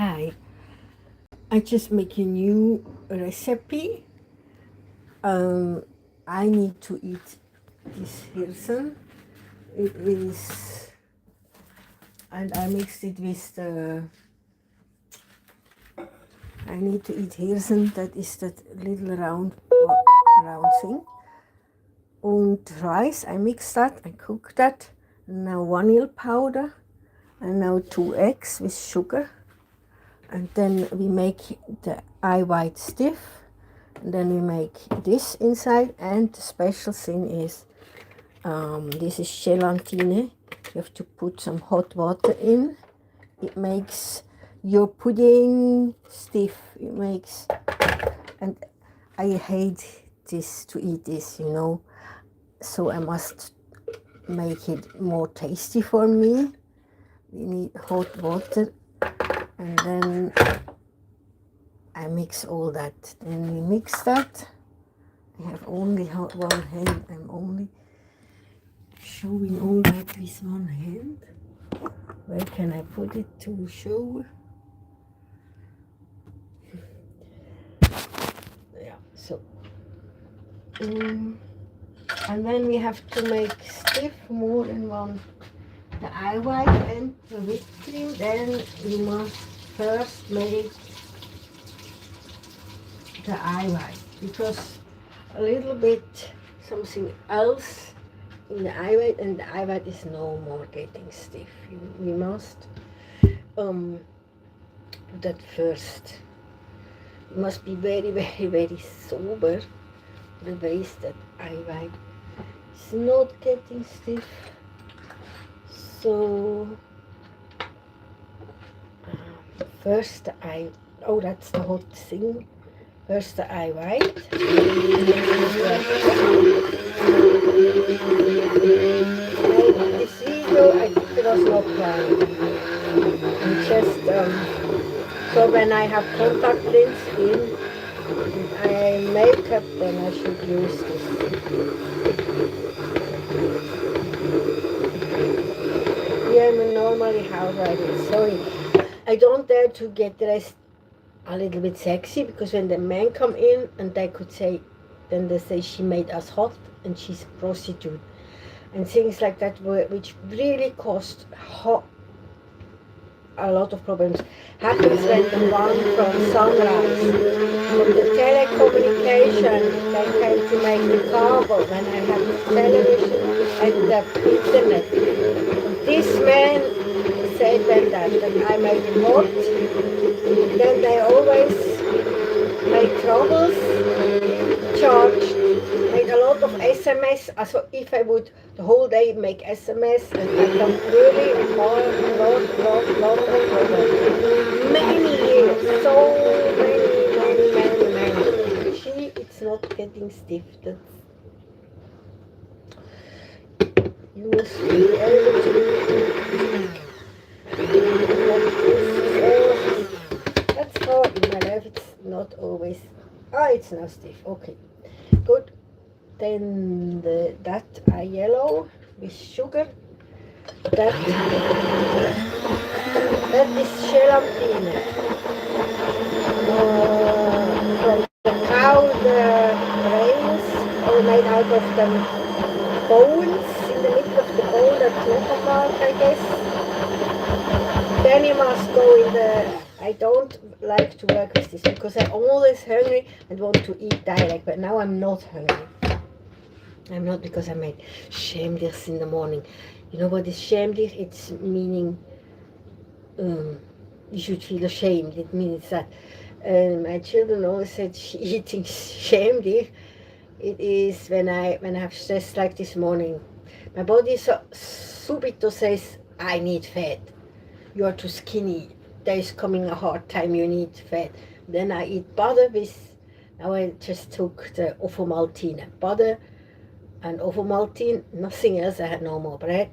Hi, I just make a new recipe. I need to eat this hirsen. It is, and I mixed it with the, I need to eat hirsen, that is that little round thing. And rice, I mix that, I cook that. Now vanilla powder, and now 2 eggs with sugar. And then we make the eye white stiff. And then we make this inside, and the special thing is this is gelatine. You have to put some hot water in. It makes your pudding stiff. It makes, and I hate this to eat this, you know, so I must make it more tasty for me. We need hot water, and then I mix all that. Then we mix that. I have only one hand. I'm only showing all that with one hand. Where can I put it to show? Yeah, so. And then we have to make stiff more than one. The eye white and the whipped cream. Then we must first make the eye white, because a little bit something else in the eye white, and the eye white is no more getting stiff. We must do that first. You must be very, very, very sober, otherwise that eye white is not getting stiff. So first the eye, oh, that's the hot thing. First the eye white. This video I was not planning. I'm just so when I have contact lens in and I makeup, then I should use this. Yeah, I'm normally how right. Sorry, I don't dare to get dressed a little bit sexy, because when the men come in and they could say, then they say she made us hot and she's a prostitute and things like that, which really cost a lot of problems. Happens when the one from Sunrise, from the telecommunication, they came to make the cable when I had the television and the internet. This man said that I made him hot. Then they always make troubles, charged, made a lot of SMS. So if I would the whole day make SMS, and I got really a lot of problems. Many years, so many. She, it's not getting stiff. That's, you must be able to. That's how in my life it's not always. It's now stiff. Okay, good. Then that yellow with sugar. That is gelatine. From the cow, the brains are made out of the bones in the middle of the bone. That's knockout, I guess. Then you must go in the. I don't like to work with this because I'm always hungry and want to eat direct, but now I'm not hungry. I'm not, because I made shamdirs in the morning. You know what is shamdir? It's meaning you should feel ashamed. It means that my children always said eating shamdir. It is when I have stress like this morning. My body subito says I need fat. You are too skinny. There is coming a hard time, you need fat. Then I eat butter with, now I just took the ovomaltine. Butter and ovomaltine, nothing else. I had no more bread.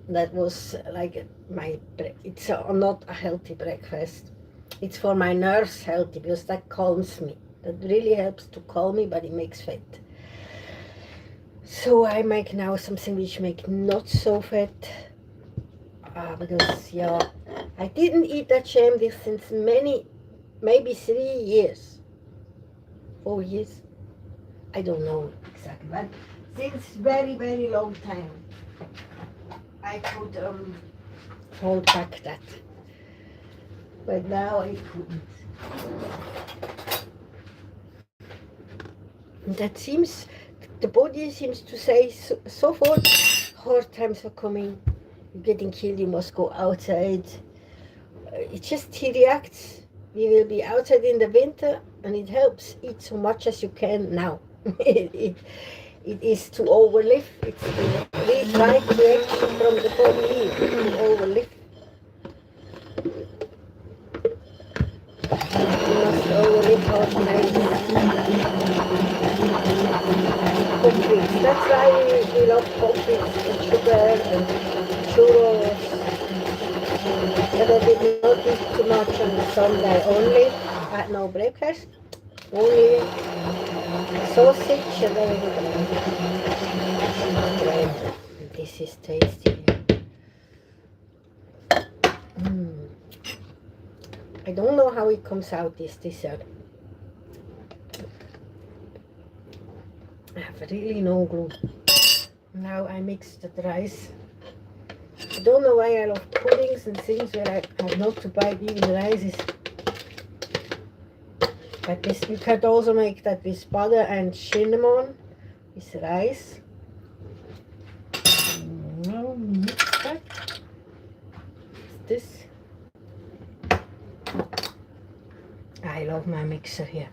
That was like it's not a healthy breakfast. It's for my nerves healthy, because that calms me. That really helps to calm me, but it makes fat. So I make now something which make not so fat. Because yeah, I didn't eat that jam this since maybe 3 years, 4 years. I don't know exactly, but since very, very long time, I could hold back that. But now I couldn't. And that seems, the body seems to say so forth, hard times are coming, you're getting killed, you must go outside. He reacts. We will be outside in the winter, and it helps. Eat so much as you can now. it is to overlive. It's the right reaction from the body to overlive. You must overlive hard times. Conflicts. That's why we love conflicts and sugar and churros. But I did not eat too much on the Sunday only. I had no breakfast. Only sausage and bread. This is tasty. I don't know how it comes out, this dessert. I have really no clue. Now I mix the rice. I don't know why I love puddings and things where I have not to buy even rices. But this, you can also make that with butter and cinnamon, with rice. Now mix that. This. I love my mixer here.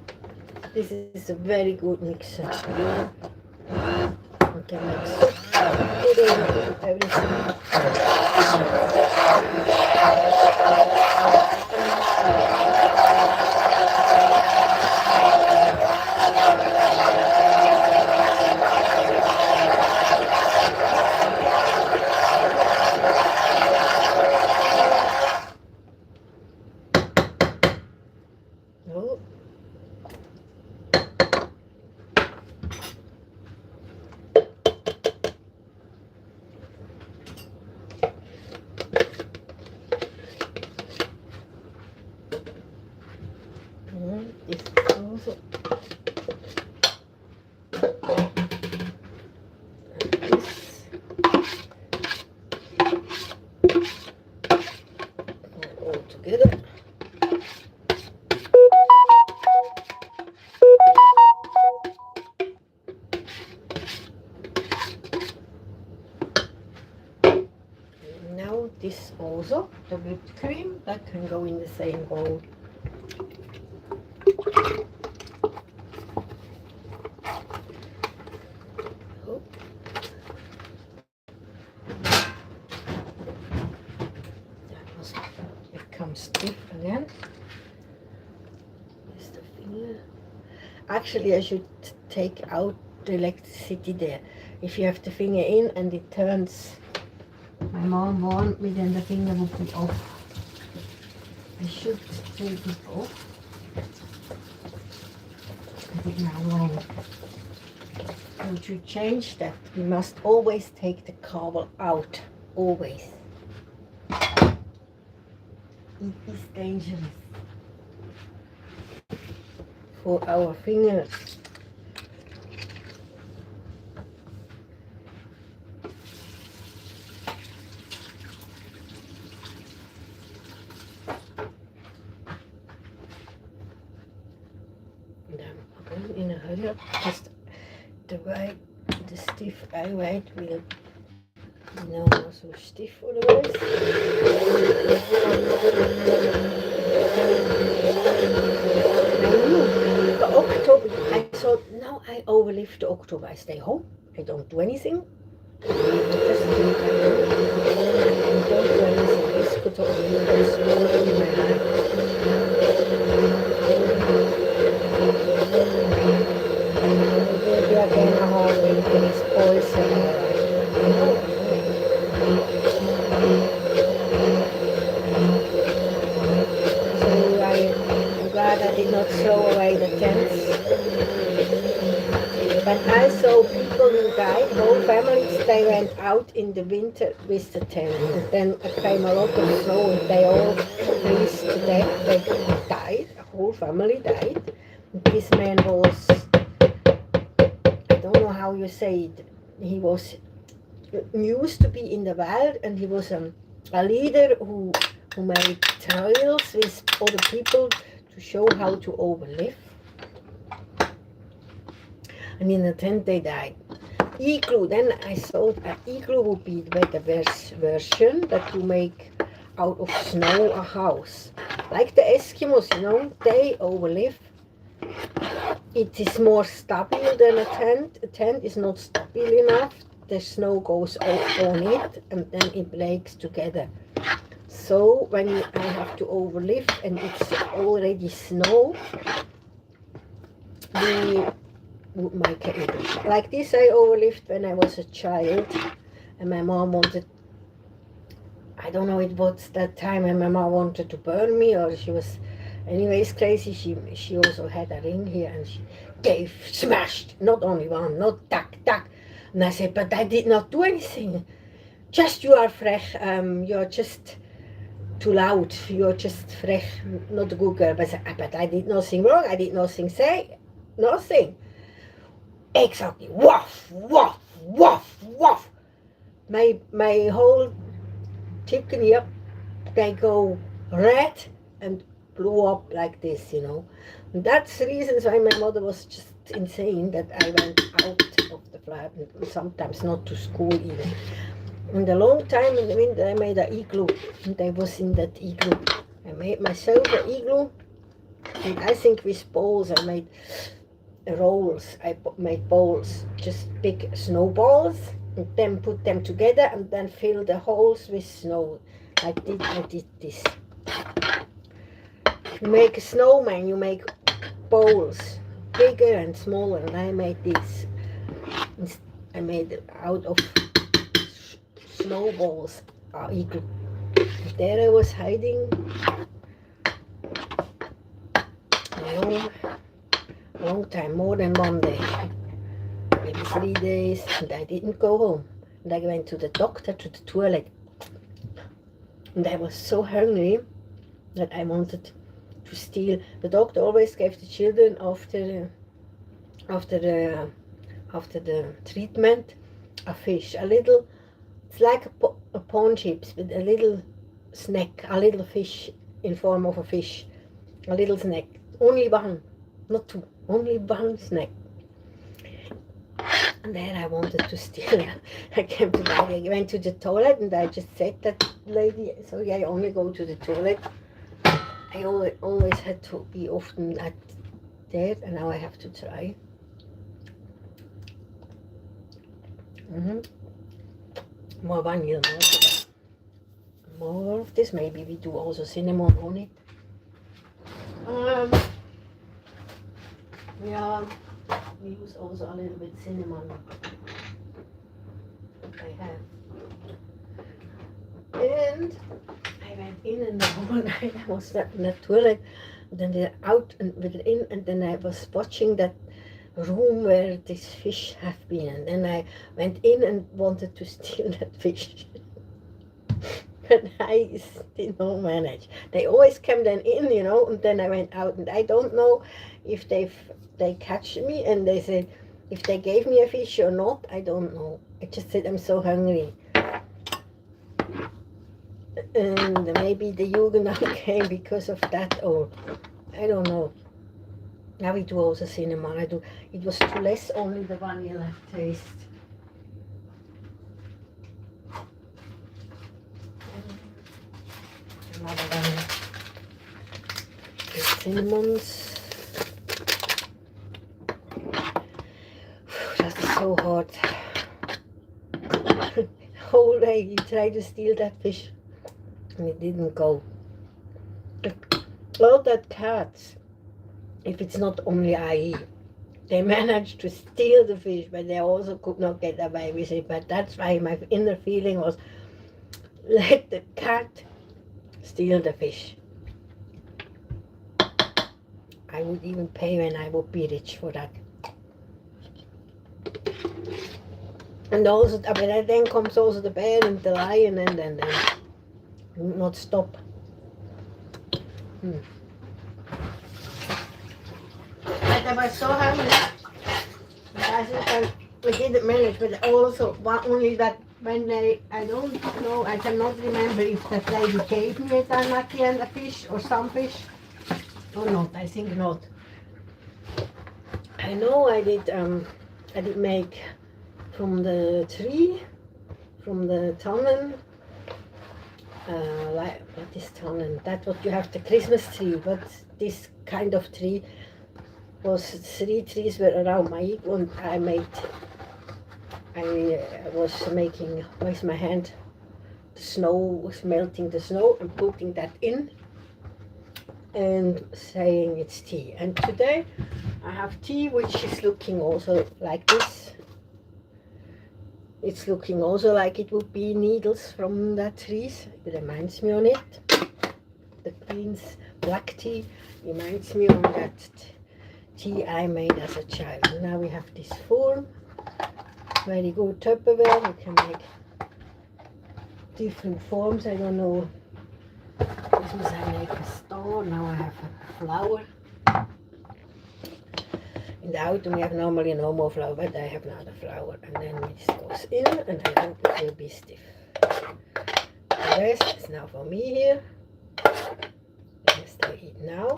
This is a very good mixer. I can mix everything. This also, the whipped cream, that can go in the same bowl. Oh. That must become stiff again. There's the finger. Actually, I should take out the electricity there. If you have the finger in and it turns, my mom warned me, then the finger would be off. I should take it off. I think now when to change that, we must always take the cover out. Always. It is dangerous for our fingers. In a hurry up, because the stiff eye white will not so stiff otherwise. The October, I thought, now I overlive the October. I stay home, I don't do anything. Just I don't do anything. It's good to in my life. Maybe again a whole winter is poison. So I'm glad I did not throw away the tents. But I saw people who died, whole families they went out in the winter with the tent, and then came a lot of snow, and they all freeze to death. They died, a whole family died. And this man was, I don't know how you say it, he was used to be in the wild, and he was a leader who made trials with other people to show how to overlive. And in the tent they died. Igloo, then I thought an igloo would be the better version, that you make out of snow a house. Like the Eskimos, you know, they overlive. It is more stable than a tent. A tent is not stable enough. The snow goes on it, and then it breaks together. So when I have to overlive and it's already snow, we would make an igloo. Like this I overlived when I was a child, and my mom wanted, I don't know, it was that time when my mom wanted to burn me, or she was anyways crazy. She also had a ring here, and she smashed, not only one, not tack. And I said, but I did not do anything. Just you are fresh, you're just too loud, you're just fresh, not a good girl. But I did nothing wrong, I did nothing say, nothing. Exactly, woof, woof, woof, woof. My whole chicken here, they go red and blew up like this, you know. And that's the reason why my mother was just insane, that I went out of the flat, and sometimes not to school even. And a long time in the winter I made an igloo, and I was in that igloo. I made myself an igloo, and I think with balls I made rolls. I made balls, just big snowballs, and then put them together, and then fill the holes with snow. I did this. You make a snowman, you make bowls, bigger and smaller, and I made this. I made it out of snowballs, igloo. There I was hiding a long time, more than 1 day, maybe 3 days, and I didn't go home. And I went to the doctor, to the toilet, and I was so hungry that I wanted to steal. The doctor always gave the children after the treatment a fish, a little, it's like a pawn chips with a little snack, a little fish in form of a fish, a little snack, only one, not two, only one snack. And then I wanted to steal. I came to that, I went to the toilet, and I just said that lady, sorry, I only go to the toilet. I always had to be often at there, and now I have to try. More vanilla, more of this. Maybe we do also cinnamon on it. Yeah, we use also a little bit cinnamon. I have. And I went in the whole night. I was in the toilet, then they're out and with it in, and then I was watching that room where this fish have been, and then I went in and wanted to steal that fish. But I did not manage. They always came then in, you know, and then I went out, and I don't know if they catch me, and they said if they gave me a fish or not. I don't know. I just said I'm so hungry. And maybe the Jugendamt came because of that, or I don't know. Now we do also cinnamon. It was too less, only the vanilla taste. Another one. The cinnamons. That is so hard. Whole day you tried to steal that fish, and it didn't go. All that cats, if it's not only I, they managed to steal the fish, but they also could not get away with it. But that's why my inner feeling was, let the cat steal the fish. I would even pay when I would be rich for that. And also, but then comes also the bear and the lion, and then not stop. But I was so hungry. I think I didn't manage, but also only that when I don't know, I cannot remember if that lady gave me a tanaki and a fish or some fish or not. I think not. I know I did make from the tree, from the tannen. Like what is tannen? That's what you have, the Christmas tree. But this kind of tree was 3 trees were around my ear, and I was making with my hand. The snow was melting the snow and putting that in and saying it's tea. And today I have tea which is looking also like this. It's looking also like it would be needles from that trees. It reminds me on it. The Queen's black tea reminds me on that tea I made as a child. And now we have this form. Very good Tupperware. You can make different forms. I don't know. This was I make a star. Now I have a flower. In the autumn we have normally no more flower, but I have now the flower. And then this goes in, and I hope it will be stiff. The rest is now for me here. Yes, I eat now.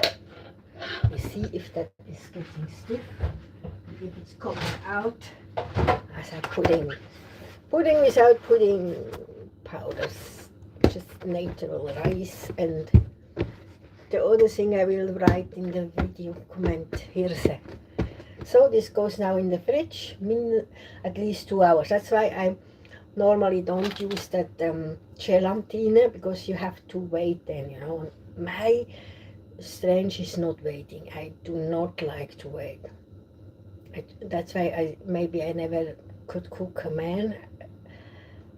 We see if that is getting stiff, if it's coming out as a pudding. Pudding without pudding powders, just natural rice. And the other thing I will write in the video comment here. So this goes now in the fridge, at least 2 hours. That's why I normally don't use that gelatine, because you have to wait then, you know. My strength is not waiting. I do not like to wait. That's why maybe I never could cook a man.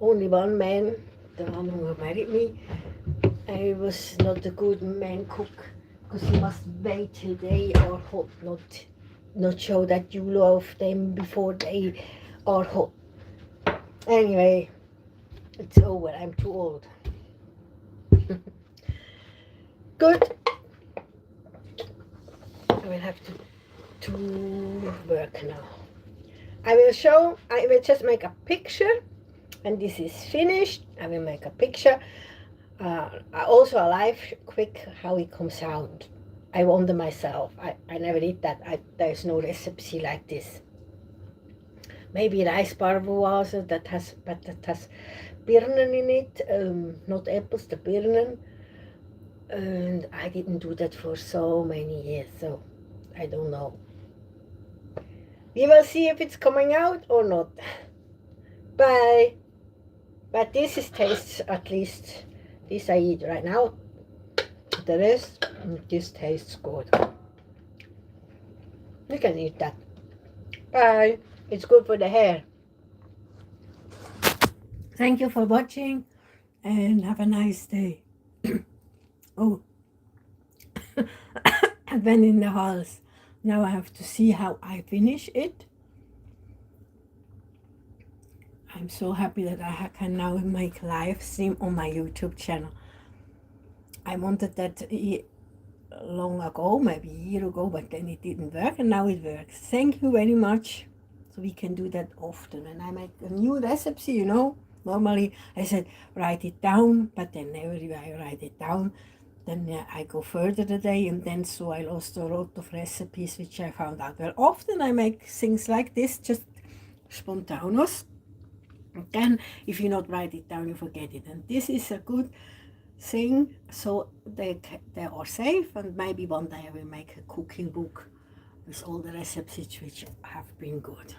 Only one man, the one who married me, I was not a good man cook, because you must wait till they are hot, not show that you love them before they are hot. Anyway, it's over. I'm too old. Good. I will have to work now. I will just make a picture, and this is finished. I will make a picture. Also a live quick how it comes out. I wonder myself. I never did that. There's no recipe like this. Maybe rice parboiled that has birnen in it, not apples, the birnen. And I didn't do that for so many years, so I don't know. We will see if it's coming out or not. Bye. But this tastes, at least this I eat right now. The rest, this tastes good. You can eat that. Bye. It's good for the hair. Thank you for watching, and have a nice day. Oh, I went in the house. Now I have to see how I finish it. I'm so happy that I can now make live stream on my YouTube channel. I wanted that long ago, maybe a year ago, but then it didn't work, and now it works. Thank you very much. So we can do that often. And I make a new recipe, you know. Normally I said write it down, but then never I write it down. Then I go further the day, and then so I lost a lot of recipes which I found out. Well, often I make things like this, just spontaneous. And then if you not write it down, you forget it. And this is a good thing, so they are safe. And maybe one day I will make a cooking book with all the recipes which have been good.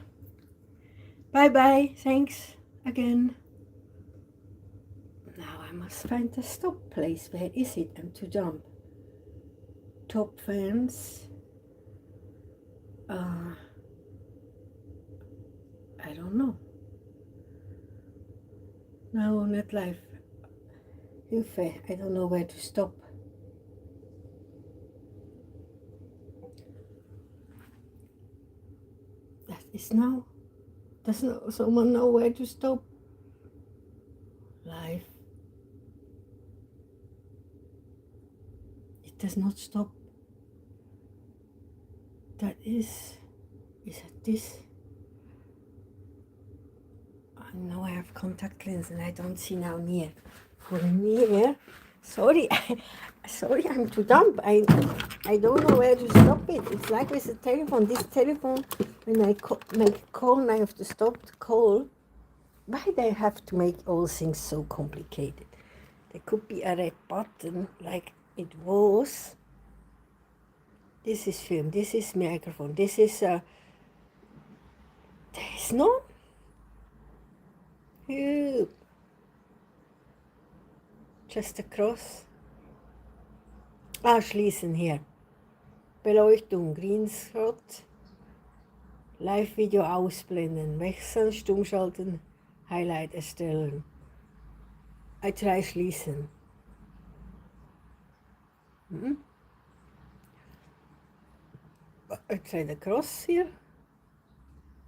Bye bye. Thanks again. Now I must find the stop place. Where is it? And to jump. Top fence. I don't know. Now not live. I don't know where to stop. That is now Does someone know where to stop? Live. It does not stop. That is it this? Now I have contact lens and I don't see now near. For near, sorry, sorry, I'm too dumb. I don't know where to stop it. It's like with the telephone. This telephone, when I make a call and I have to stop the call, why they have to make all things so complicated? There could be a red button like it was. This is film, this is microphone, this is there is no. Just across. Schließen hier. Beleuchtung, Greenscreen. Live-Video ausblenden, wechseln, stummschalten, Highlight erstellen. I try schließen. I try the cross here.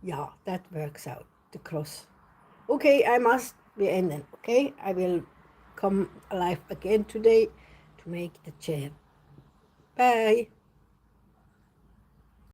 Yeah, that works out, the cross. Okay, I must beenden. Okay, I will come live again today to make the chair. Bye.